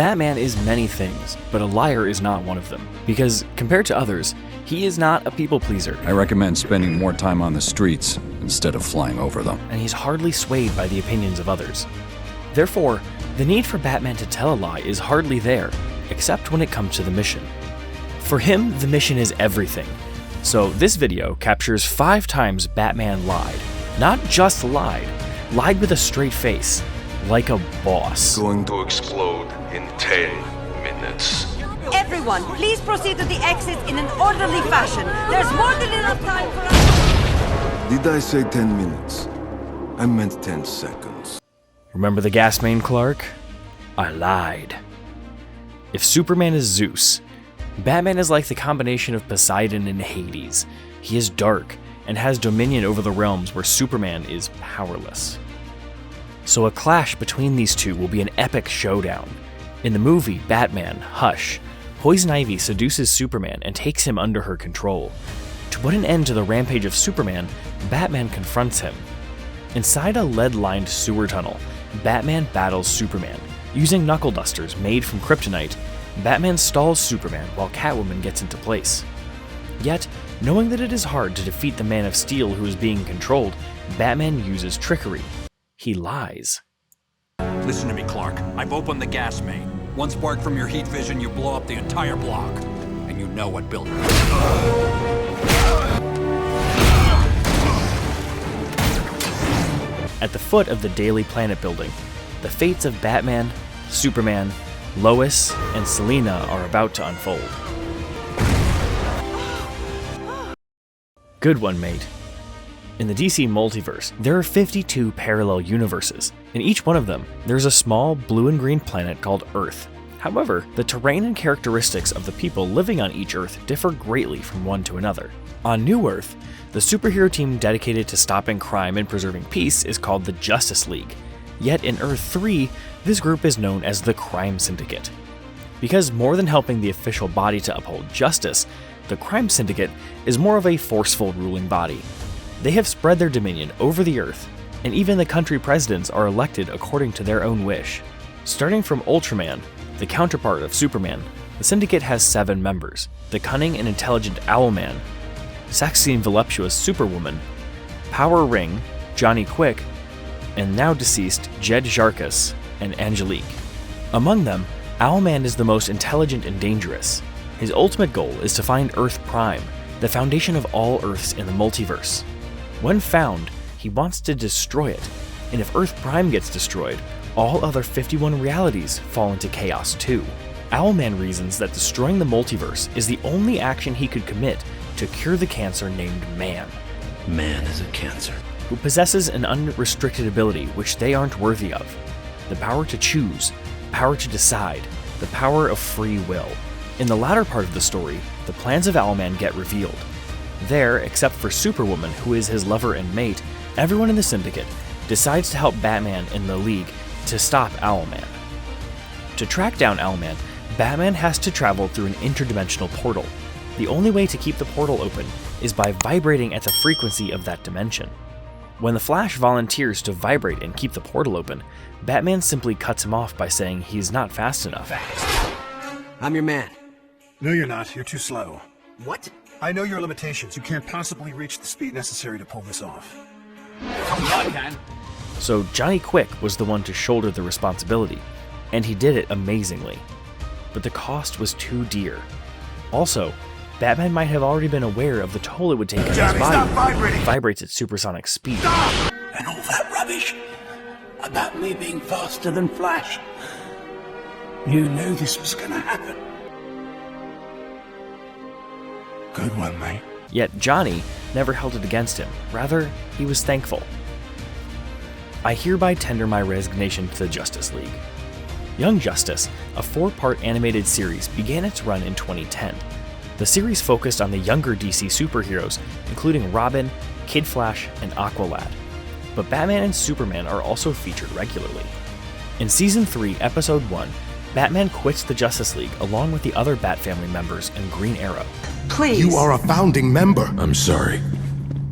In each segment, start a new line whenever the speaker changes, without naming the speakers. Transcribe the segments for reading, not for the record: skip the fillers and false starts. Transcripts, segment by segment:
Batman is many things, but a liar is not one of them. Because, compared to others, he is not a people pleaser.
I recommend spending more time on the streets instead of flying over them.
And he's hardly swayed by the opinions of others. Therefore, the need for Batman to tell a lie is hardly there, except when it comes to the mission. For him, the mission is everything. So this video captures 5 times Batman lied. Not just lied with a straight face, like a boss.
Going to explode in 10 minutes.
Everyone, please proceed to the exit in an orderly fashion. There's more than enough time for us.
Did I say 10 minutes? I meant 10 seconds.
Remember the gas main, Clark? I lied. If Superman is Zeus, Batman is like the combination of Poseidon and Hades. He is dark and has dominion over the realms where Superman is powerless. So a clash between these two will be an epic showdown. In the movie Batman, Hush, Poison Ivy seduces Superman and takes him under her control. To put an end to the rampage of Superman, Batman confronts him. Inside a lead-lined sewer tunnel, Batman battles Superman. Using knuckle dusters made from kryptonite, Batman stalls Superman while Catwoman gets into place. Yet, knowing that it is hard to defeat the Man of Steel who is being controlled, Batman uses trickery. He lies.
Listen to me, Clark. I've opened the gas main. One spark from your heat vision, you blow up the entire block. And you know what building.
At the foot of the Daily Planet building, the fates of Batman, Superman, Lois, and Selina are about to unfold. Good one, mate. In the DC multiverse, there are 52 parallel universes. In each one of them, there's a small blue and green planet called Earth. However, the terrain and characteristics of the people living on each Earth differ greatly from one to another. On New Earth, the superhero team dedicated to stopping crime and preserving peace is called the Justice League. Yet in Earth 3, this group is known as the Crime Syndicate. Because more than helping the official body to uphold justice, the Crime Syndicate is more of a forceful ruling body. They have spread their dominion over the Earth, and even the country presidents are elected according to their own wish. Starting from Ultraman, the counterpart of Superman, the Syndicate has 7 members: the cunning and intelligent Owlman, sexy and voluptuous Superwoman, Power Ring, Johnny Quick, and now deceased Jed Jarkus and Angelique. Among them, Owlman is the most intelligent and dangerous. His ultimate goal is to find Earth Prime, the foundation of all Earths in the multiverse. When found, he wants to destroy it, and if Earth Prime gets destroyed, all other 51 realities fall into chaos too. Owlman reasons that destroying the multiverse is the only action he could commit to cure the cancer named Man.
Man is a cancer.
Who possesses an unrestricted ability which they aren't worthy of. The power to choose, power to decide, the power of free will. In the latter part of the story, the plans of Owlman get revealed. There, except for Superwoman, who is his lover and mate, everyone in the Syndicate decides to help Batman and the League to stop Owlman. To track down Owlman, Batman has to travel through an interdimensional portal. The only way to keep the portal open is by vibrating at the frequency of that dimension. When the Flash volunteers to vibrate and keep the portal open, Batman simply cuts him off by saying he is not fast enough.
I'm your man.
No, you're not. You're too slow.
What?
I know your limitations. You can't possibly reach the speed necessary to pull this off.
I can.
So Johnny Quick was the one to shoulder the responsibility, and he did it amazingly. But the cost was too dear. Also, Batman might have already been aware of the toll it would take on his body when it vibrates at supersonic speed.
Stop! And all that rubbish about me being faster than Flash. You knew this was gonna happen.
Good one, mate.
Yet Johnny never held it against him. Rather, he was thankful. I hereby tender my resignation to the Justice League. Young Justice, a 4-part animated series, began its run in 2010. The series focused on the younger DC superheroes, including Robin, Kid Flash, and Aqualad. But Batman and Superman are also featured regularly. In Season 3, Episode 1, Batman quits the Justice League along with the other Bat family members and Green Arrow.
Please.
You are a founding member.
I'm sorry,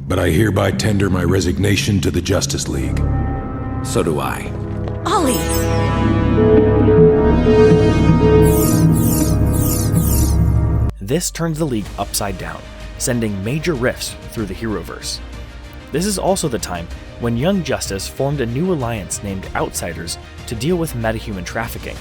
but I hereby tender my resignation to the Justice League.
So do I.
Ollie!
This turns the League upside down, sending major rifts through the Heroverse. This is also the time when Young Justice formed a new alliance named Outsiders to deal with metahuman trafficking.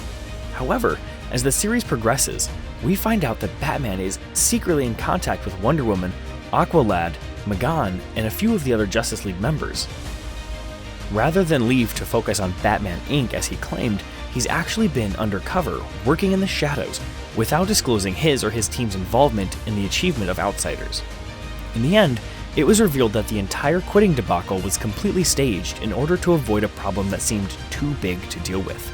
However, as the series progresses, we find out that Batman is secretly in contact with Wonder Woman, Aqualad, Magan, and a few of the other Justice League members. Rather than leave to focus on Batman Inc. as he claimed, he's actually been undercover, working in the shadows, without disclosing his or his team's involvement in the achievement of Outsiders. In the end, it was revealed that the entire quitting debacle was completely staged in order to avoid a problem that seemed too big to deal with.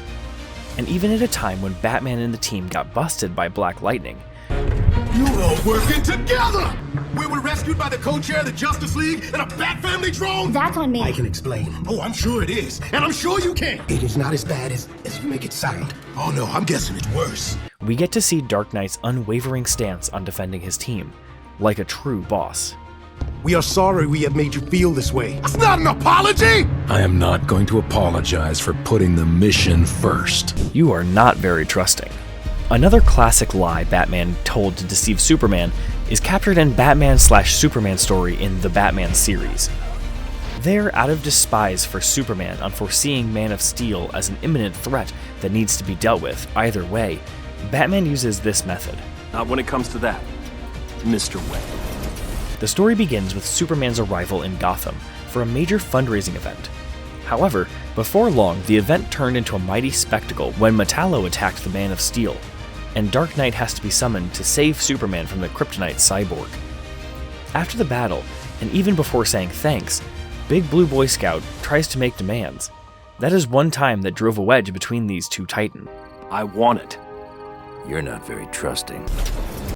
And even at a time when Batman and the team got busted by Black Lightning,
You're all working together! We were rescued by the co-chair of the Justice League and a Bat Family drone?
That's on me.
I can explain. Oh, I'm sure it is. And I'm sure you can. It is not as bad as you make it sound. Oh no, I'm guessing it's worse.
we get to see Dark Knight's unwavering stance on defending his team, like a true boss.
We are sorry we have made you feel this way. It's not an apology! I am not going to apologize for putting the mission first.
You are not very trusting. Another classic lie Batman told to deceive Superman is captured in Batman/Superman story in the Batman series. There, out of despise for Superman on foreseeing Man of Steel as an imminent threat that needs to be dealt with either way, Batman uses this method.
Not when it comes to that, Mr. Wayne.
The story begins with Superman's arrival in Gotham for a major fundraising event. However, before long, the event turned into a mighty spectacle when Metallo attacked the Man of Steel, and Dark Knight has to be summoned to save Superman from the kryptonite cyborg. After the battle, and even before saying thanks, Big Blue Boy Scout tries to make demands. That is one time that drove a wedge between these two titans.
I want it.
You're not very trusting.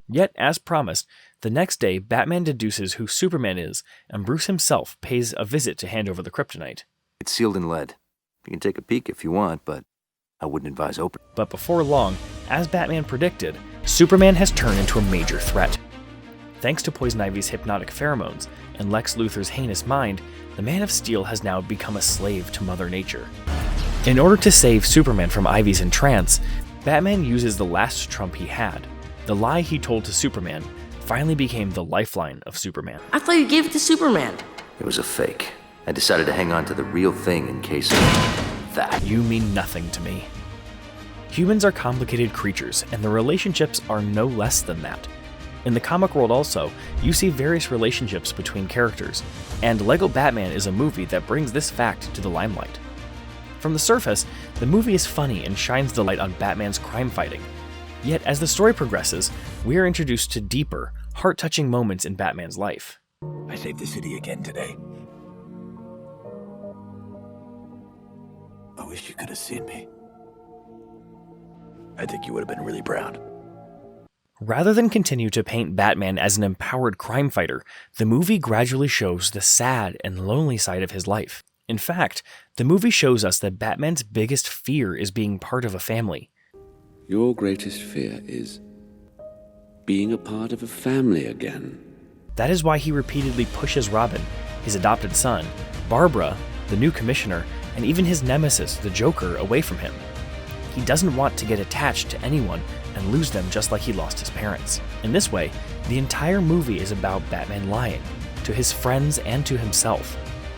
Yet, as promised, the next day Batman deduces who Superman is, and Bruce himself pays a visit to hand over the kryptonite.
It's sealed in lead. You can take a peek if you want, but I wouldn't advise opening.
But before long, as Batman predicted, Superman has turned into a major threat. Thanks to Poison Ivy's hypnotic pheromones and Lex Luthor's heinous mind, the Man of Steel has now become a slave to Mother Nature. In order to save Superman from Ivy's entrance, Batman uses the last trump he had. The lie he told to Superman finally became the lifeline of Superman.
I thought you gave it to Superman.
It was a fake. I decided to hang on to the real thing in case of that.
You mean nothing to me. Humans are complicated creatures, and the relationships are no less than that. In the comic world also, you see various relationships between characters, and Lego Batman is a movie that brings this fact to the limelight. From the surface, the movie is funny and shines the light on Batman's crime fighting. Yet as the story progresses, we are introduced to deeper, heart-touching moments in Batman's life.
I saved the city again today. I wish you could have seen me. I think you would have been really proud.
Rather than continue to paint Batman as an empowered crime fighter, the movie gradually shows the sad and lonely side of his life. In fact, the movie shows us that Batman's biggest fear is being part of a family.
Your greatest fear is being a part of a family again.
That is why he repeatedly pushes Robin, his adopted son, Barbara, the new commissioner, and even his nemesis, the Joker, away from him. He doesn't want to get attached to anyone and lose them just like he lost his parents. In this way, the entire movie is about Batman lying, to his friends and to himself.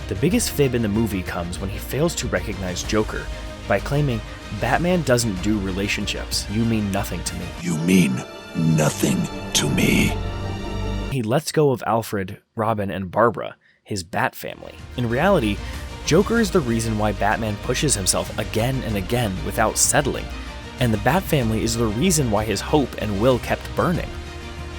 The biggest fib in the movie comes when he fails to recognize Joker by claiming, "Batman doesn't do relationships. You mean nothing to me."
You mean nothing to me.
He lets go of Alfred, Robin, and Barbara, his Bat family. In reality, Joker is the reason why Batman pushes himself again and again without settling, and the Bat family is the reason why his hope and will kept burning.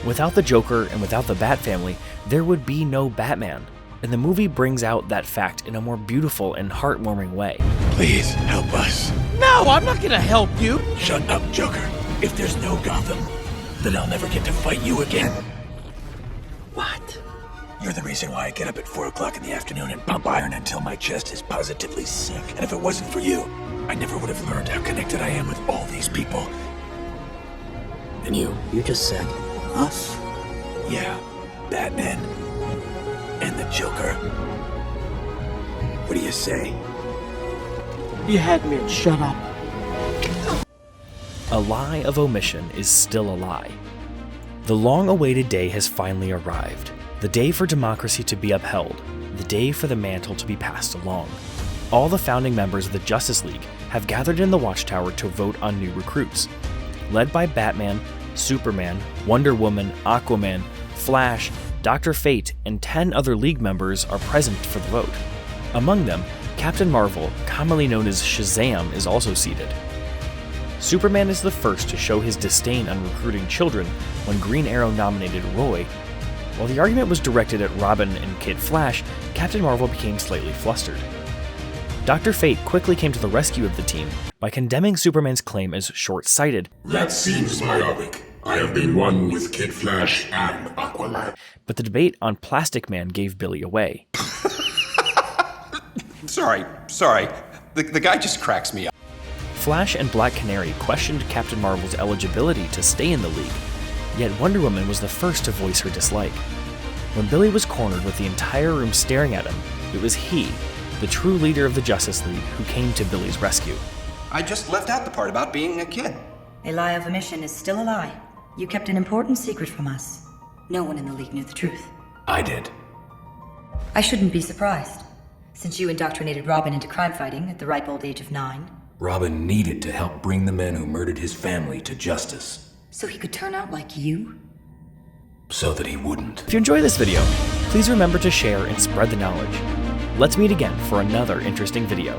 Without the Joker and without the Bat family, there would be no Batman, and the movie brings out that fact in a more beautiful and heartwarming way.
Please help us.
No, I'm not gonna help you.
Shut up, Joker. If there's no Gotham, then I'll never get to fight you again. What? You're the reason why I get up at 4 o'clock in the afternoon and pump iron until my chest is positively sick. And if it wasn't for you, I never would have learned how connected I am with all these people. And you just said us? Yeah, Batman and the Joker. What do you say?
You had me at shut up.
A lie of omission is still a lie. The long-awaited day has finally arrived. The day for democracy to be upheld. The day for the mantle to be passed along. All the founding members of the Justice League have gathered in the Watchtower to vote on new recruits. Led by Batman, Superman, Wonder Woman, Aquaman, Flash, Dr. Fate, and 10 other League members are present for the vote. Among them, Captain Marvel, commonly known as Shazam, is also seated. Superman is the first to show his disdain on recruiting children when Green Arrow nominated Roy. While the argument was directed at Robin and Kid Flash, Captain Marvel became slightly flustered. Dr. Fate quickly came to the rescue of the team by condemning Superman's claim as short-sighted.
That seems myopic. I have been one with Kid Flash and Aquaman.
But the debate on Plastic Man gave Billy away.
Sorry. The guy just cracks me up.
Flash and Black Canary questioned Captain Marvel's eligibility to stay in the League, yet Wonder Woman was the first to voice her dislike. When Billy was cornered with the entire room staring at him, it was he, the true leader of the Justice League, who came to Billy's rescue.
I just left out the part about being a kid.
A lie of omission is still a lie. You kept an important secret from us. No one in the League knew the truth.
I did.
I shouldn't be surprised, since you indoctrinated Robin into crime fighting at the ripe old age of 9.
Robin needed to help bring the men who murdered his family to justice.
So he could turn out like you?
So that he wouldn't.
If you enjoy this video, please remember to share and spread the knowledge. Let's meet again for another interesting video.